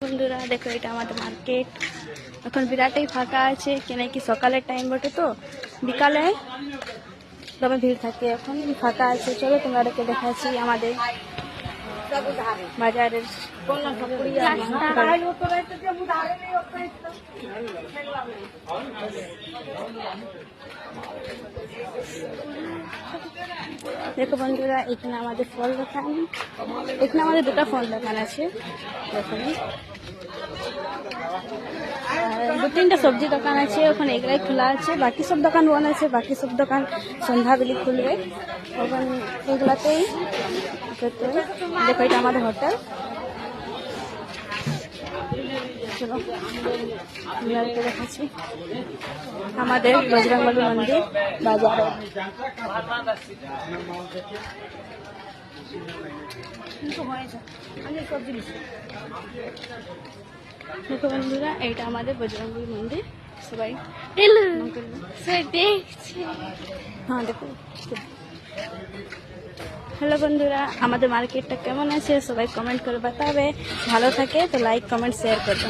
বন্ধুরা দেখো, এটা আমাদের মার্কেট। এখন বিরাটই ফাঁকা আছে, কেন কি সকালের টাইম বটে, তো বিকালে তবে ভিড় থাকে। এখন ফাঁকা আছে। চলো তোমাদেরকে দেখাচ্ছি আমাদের বাজারের দেখো বন্ধুরা, এখানে আমাদের ফল দোকান। এখানে আমাদের দুটো ফল দোকান আছে। দেখুন, দু তিনটা সবজি দোকান আছে। ওখানে এগুলাই খোলা আছে, বাকি সব দোকান বন্ধ আছে। বাকি সব দোকান সন্ধ্যাবেলি খুলবে। ওখান এগুলাতেই দেখো, এটা আমাদের হোটেল। চলো আপনাদেরকে দেখাচ্ছি আমাদের বজরংবলী মন্দির বাজারে। দেখো বন্ধুরা, এইটা আমাদের বজরংবলী মন্দির। সবাই দেখছি। হ্যাঁ দেখো। হ্যালো বন্ধুরা, আমাদের মার্কেটটা কেমন আছে সবাই কমেন্ট করে বাতাবে। ভালো থাকে তো লাইক কমেন্ট শেয়ার করবে।